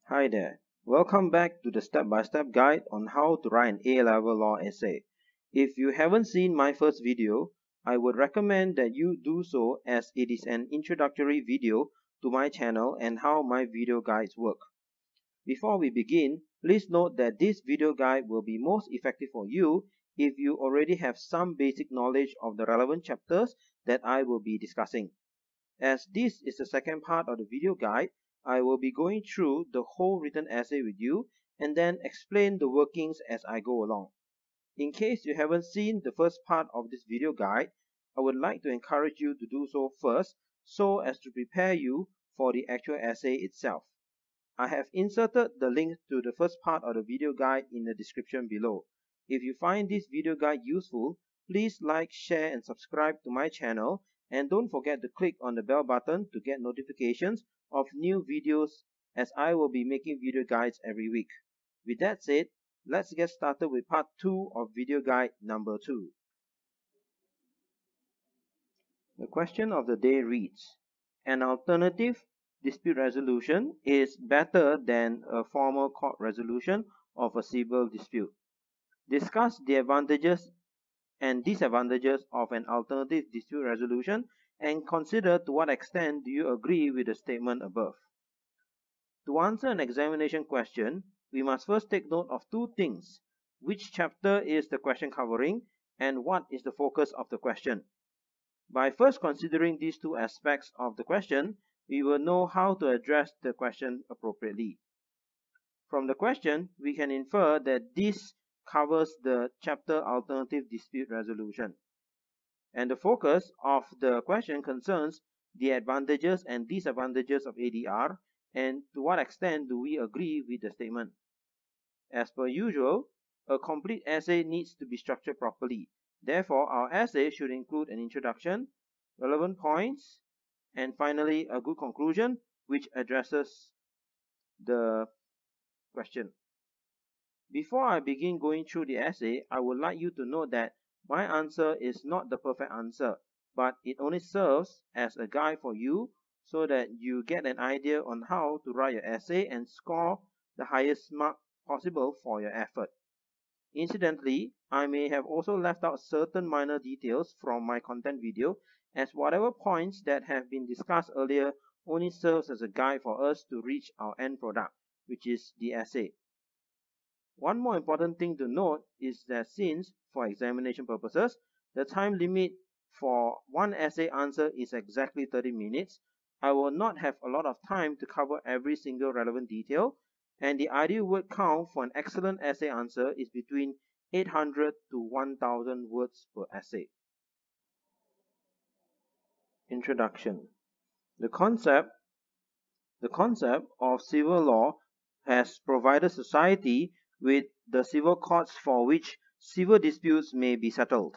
Hi there. Welcome back to the step-by-step guide on how to write an A-level law essay. If you haven't seen my first video, I would recommend that you do so as it is an introductory video to my channel and how my video guides work. Before we begin, please note that this video guide will be most effective for you if you already have some basic knowledge of the relevant chapters that I will be discussing. As this is the second part of the video guide, I will be going through the whole written essay with you and then explain the workings as I go along. In case you haven't seen the first part of this video guide, I would like to encourage you to do so first so as to prepare you for the actual essay itself. I have inserted the link to the first part of the video guide in the description below. If you find this video guide useful, please like, share and subscribe to my channel, and don't forget to click on the bell button to get notifications of new videos as I will be making video guides every week. With that said, let's get started with part 2 of video guide number 2. The question of the day reads, an alternative dispute resolution is better than a formal court resolution of a civil dispute. Discuss the advantages and disadvantages of an alternative dispute resolution and consider to what extent do you agree with the statement above. To answer an examination question, we must first take note of two things: which chapter is the question covering and what is the focus of the question. By first considering these two aspects of the question, we will know how to address the question appropriately. From the question, we can infer that this covers the chapter Alternative Dispute Resolution. And the focus of the question concerns the advantages and disadvantages of ADR and to what extent do we agree with the statement. As per usual, a complete essay needs to be structured properly. Therefore, our essay should include an introduction, relevant points, and finally a good conclusion which addresses the question. Before I begin going through the essay, I would like you to note that my answer is not the perfect answer, but it only serves as a guide for you so that you get an idea on how to write your essay and score the highest mark possible for your effort. Incidentally, I may have also left out certain minor details from my content video, as whatever points that have been discussed earlier only serves as a guide for us to reach our end product, which is the essay. One more important thing to note is that since, for examination purposes, the time limit for one essay answer is exactly 30 minutes, I will not have a lot of time to cover every single relevant detail, and the ideal word count for an excellent essay answer is between 800 to 1000 words per essay. Introduction. The concept of civil law has provided society with the civil courts for which civil disputes may be settled.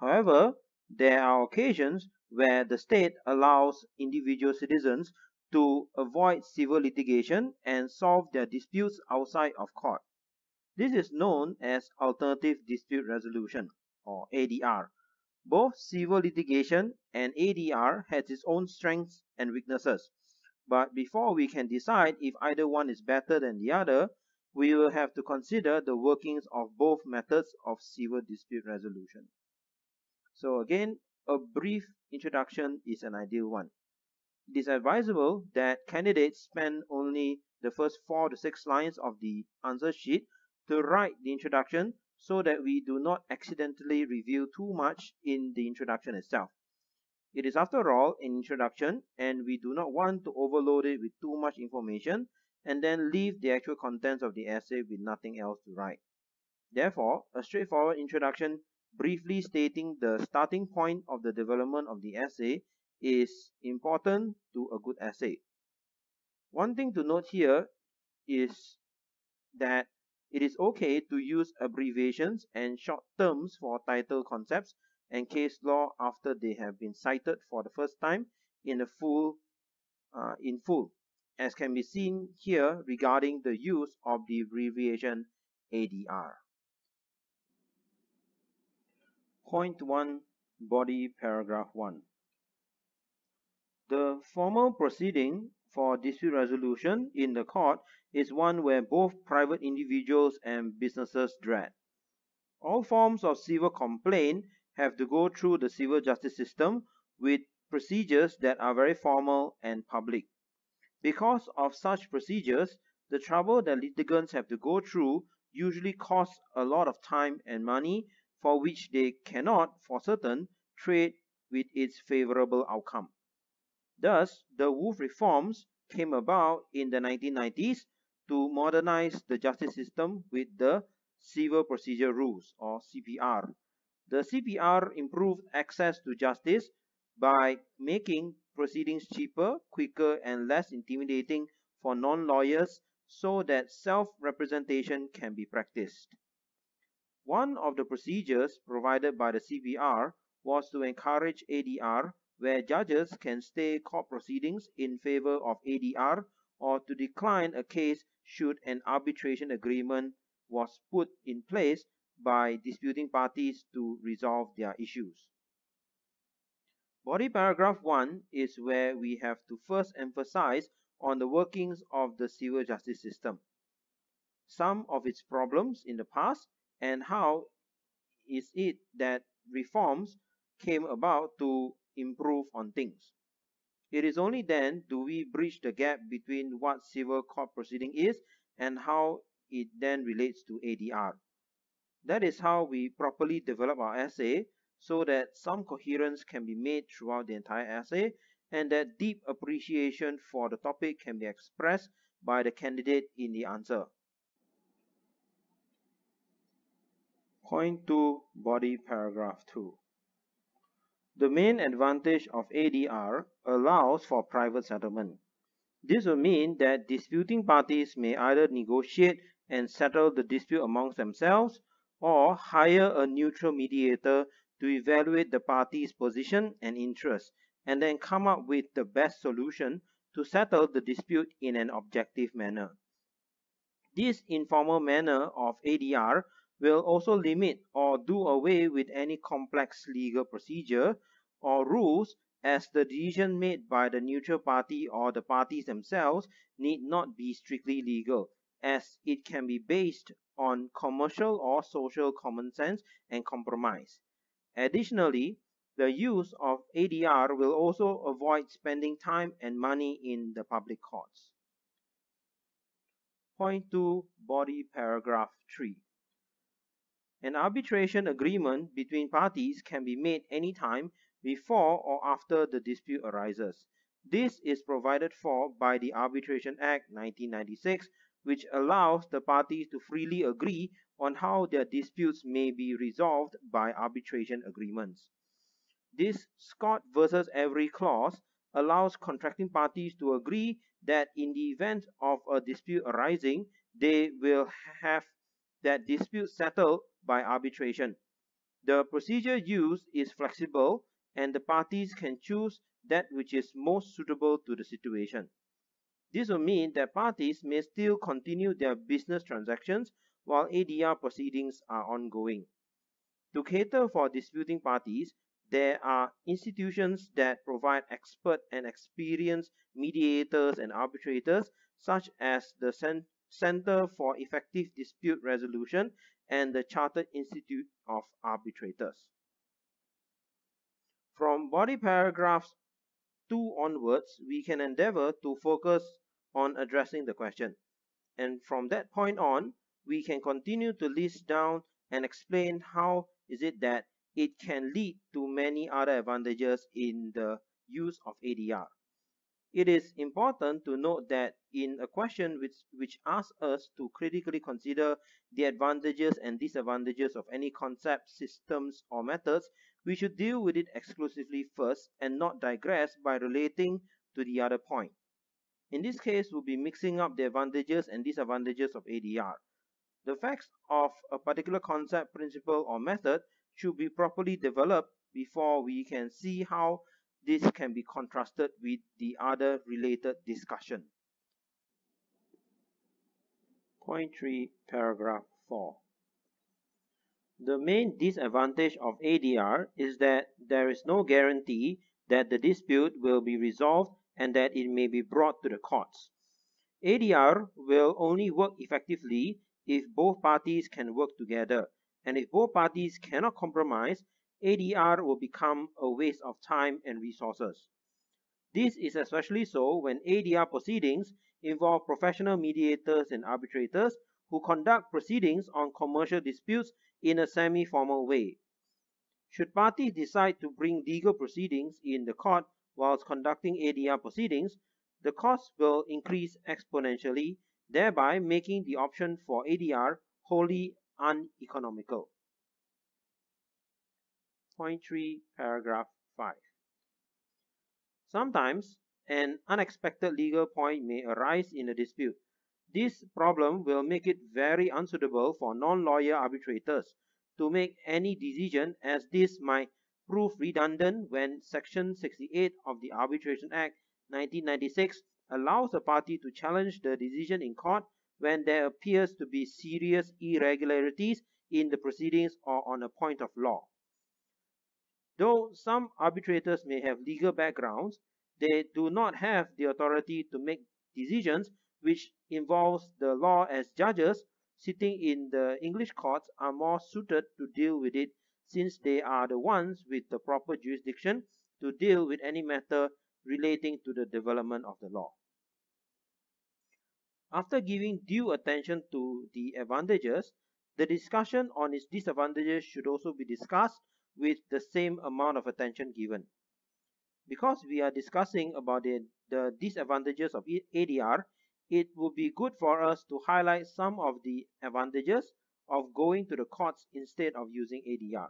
However, there are occasions where the state allows individual citizens to avoid civil litigation and solve their disputes outside of court. This is known as Alternative Dispute Resolution, or ADR. Both civil litigation and ADR has its own strengths and weaknesses. But before we can decide if either one is better than the other, we will have to consider the workings of both methods of civil dispute resolution. So again, a brief introduction is an ideal one. It is advisable that candidates spend only the first 4 to 6 lines of the answer sheet to write the introduction so that we do not accidentally reveal too much in the introduction itself. It is after all an introduction and we do not want to overload it with too much information and then leave the actual contents of the essay with nothing else to write. Therefore, a straightforward introduction briefly stating the starting point of the development of the essay is important to a good essay. One thing to note here is that it is okay to use abbreviations and short terms for title concepts and case law after they have been cited for the first time in full, as can be seen here regarding the use of the abbreviation ADR. Point 1, Body Paragraph 1. The formal proceeding for dispute resolution in the court is one where both private individuals and businesses dread. All forms of civil complaint have to go through the civil justice system with procedures that are very formal and public. Because of such procedures, the trouble that litigants have to go through usually costs a lot of time and money for which they cannot, for certain, trade with its favorable outcome. Thus, the Wolf reforms came about in the 1990s to modernize the justice system with the Civil Procedure Rules, or CPR. The CPR improved access to justice by making proceedings cheaper, quicker, and less intimidating for non-lawyers so that self-representation can be practiced. One of the procedures provided by the CPR was to encourage ADR, where judges can stay court proceedings in favor of ADR or to decline a case should an arbitration agreement was put in place by disputing parties to resolve their issues. Body paragraph 1 is where we have to first emphasize on the workings of the civil justice system, some of its problems in the past, and how is it that reforms came about to improve on things. It is only then do we bridge the gap between what civil court proceeding is and how it then relates to ADR. That is how we properly develop our essay so that some coherence can be made throughout the entire essay and that deep appreciation for the topic can be expressed by the candidate in the answer. Point 2, body paragraph 2. The main advantage of ADR allows for private settlement. This will mean that disputing parties may either negotiate and settle the dispute amongst themselves or hire a neutral mediator to evaluate the parties' position and interests and then come up with the best solution to settle the dispute in an objective manner. This informal manner of ADR will also limit or do away with any complex legal procedure or rules, as the decision made by the neutral party or the parties themselves need not be strictly legal, as it can be based on commercial or social common sense and compromise. Additionally, the use of ADR will also avoid spending time and money in the public courts. Point 2, body paragraph 3. An arbitration agreement between parties can be made anytime before or after the dispute arises. This is provided for by the Arbitration Act 1996, which allows the parties to freely agree on how their disputes may be resolved by arbitration agreements. This Scott versus Avery clause allows contracting parties to agree that in the event of a dispute arising, they will have that dispute settled by arbitration. The procedure used is flexible and the parties can choose that which is most suitable to the situation. This will mean that parties may still continue their business transactions while ADR proceedings are ongoing. To cater for disputing parties, there are institutions that provide expert and experienced mediators and arbitrators, such as the Center for Effective Dispute Resolution and the Chartered Institute of Arbitrators. From body paragraphs 2 onwards, we can endeavor to focus on addressing the question. And from that point on, we can continue to list down and explain how is it that it can lead to many other advantages in the use of ADR. It is important to note that in a question which asks us to critically consider the advantages and disadvantages of any concept, systems, or methods, we should deal with it exclusively first and not digress by relating to the other point. In this case, we'll be mixing up the advantages and disadvantages of ADR. The facts of a particular concept, principle, or method should be properly developed before we can see how this can be contrasted with the other related discussion. Point 3, paragraph 4. The main disadvantage of ADR is that there is no guarantee that the dispute will be resolved and that it may be brought to the courts. ADR will only work effectively if both parties can work together, and if both parties cannot compromise, ADR will become a waste of time and resources. This is especially so when ADR proceedings involve professional mediators and arbitrators who conduct proceedings on commercial disputes in a semi-formal way. Should parties decide to bring legal proceedings in the court whilst conducting ADR proceedings, the costs will increase exponentially, thereby making the option for ADR wholly uneconomical. Point 3, paragraph 5. Sometimes, an unexpected legal point may arise in a dispute. This problem will make it very unsuitable for non-lawyer arbitrators to make any decision, as this might prove redundant when Section 68 of the Arbitration Act 1996 allows a party to challenge the decision in court when there appears to be serious irregularities in the proceedings or on a point of law. Though some arbitrators may have legal backgrounds, they do not have the authority to make decisions which involves the law, as judges sitting in the English courts are more suited to deal with it, since they are the ones with the proper jurisdiction to deal with any matter relating to the development of the law. After giving due attention to the advantages, the discussion on its disadvantages should also be discussed with the same amount of attention given. Because we are discussing about the disadvantages of ADR, it would be good for us to highlight some of the advantages of going to the courts instead of using ADR.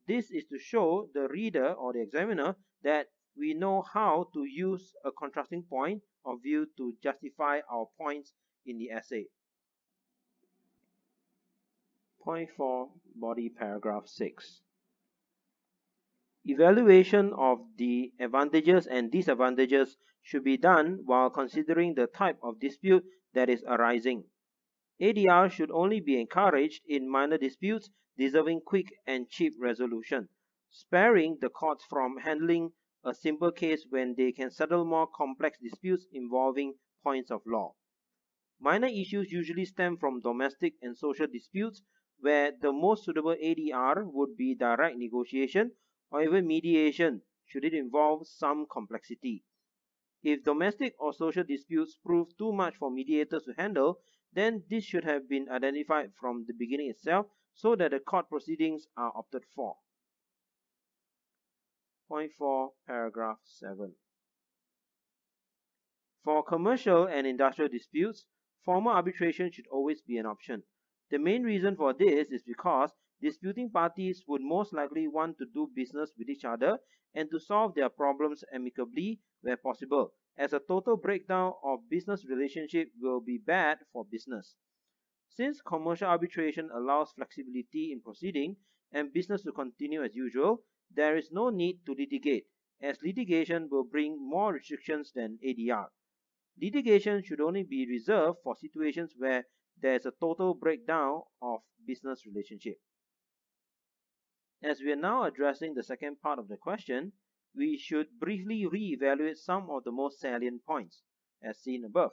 This is to show the reader or the examiner that we know how to use a contrasting point of view to justify our points in the essay. Point 4, body paragraph 6. Evaluation of the advantages and disadvantages should be done while considering the type of dispute that is arising. ADR should only be encouraged in minor disputes deserving quick and cheap resolution, sparing the courts from handling a simple case when they can settle more complex disputes involving points of law. Minor issues usually stem from domestic and social disputes, where the most suitable ADR would be direct negotiation or even mediation should it involve some complexity. If domestic or social disputes prove too much for mediators to handle, then this should have been identified from the beginning itself so that the court proceedings are opted for. Point 4, paragraph 7. For commercial and industrial disputes, formal arbitration should always be an option. The main reason for this is because disputing parties would most likely want to do business with each other and to solve their problems amicably where possible, as a total breakdown of business relationship will be bad for business. Since commercial arbitration allows flexibility in proceeding and business to continue as usual, there is no need to litigate, as litigation will bring more restrictions than ADR. Litigation should only be reserved for situations where there is a total breakdown of business relationship. As we are now addressing the second part of the question, we should briefly re-evaluate some of the most salient points, as seen above.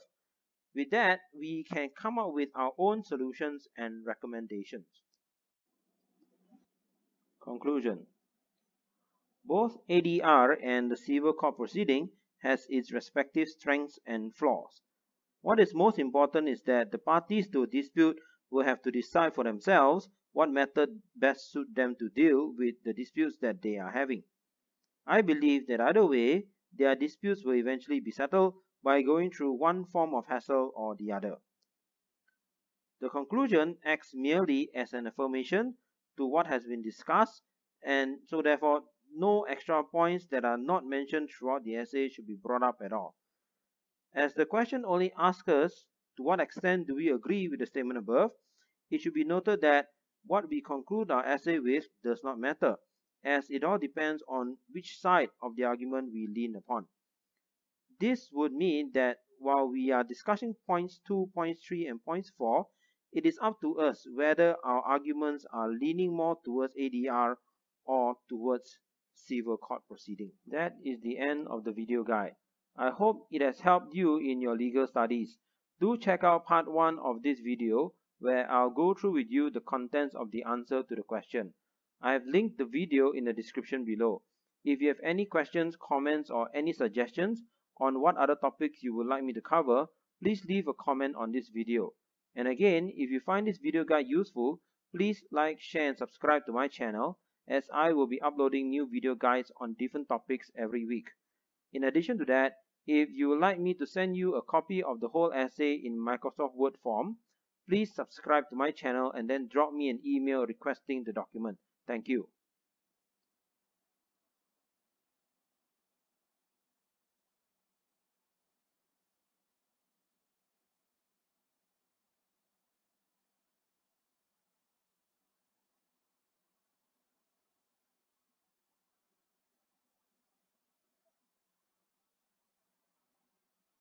With that, we can come up with our own solutions and recommendations. Conclusion. Both ADR and the civil court proceeding has its respective strengths and flaws. What is most important is that the parties to a dispute will have to decide for themselves what method best suits them to deal with the disputes that they are having. I believe that either way, their disputes will eventually be settled by going through one form of hassle or the other. The conclusion acts merely as an affirmation to what has been discussed, and so therefore no extra points that are not mentioned throughout the essay should be brought up at all. As the question only asks us to what extent do we agree with the statement above, it should be noted that what we conclude our essay with does not matter, as it all depends on which side of the argument we lean upon. This would mean that while we are discussing points 2, points 3, and points 4, it is up to us whether our arguments are leaning more towards ADR or towards civil court proceeding. That is the end of the video guide. I hope it has helped you in your legal studies. Do check out part 1 of this video where I'll go through with you the contents of the answer to the question. I have linked the video in the description below. If you have any questions, comments, or any suggestions on what other topics you would like me to cover, please leave a comment on this video. And again, if you find this video guide useful, please like, share, and subscribe to my channel, as I will be uploading new video guides on different topics every week. In addition to that, if you would like me to send you a copy of the whole essay in Microsoft Word form, please subscribe to my channel and then drop me an email requesting the document. Thank you.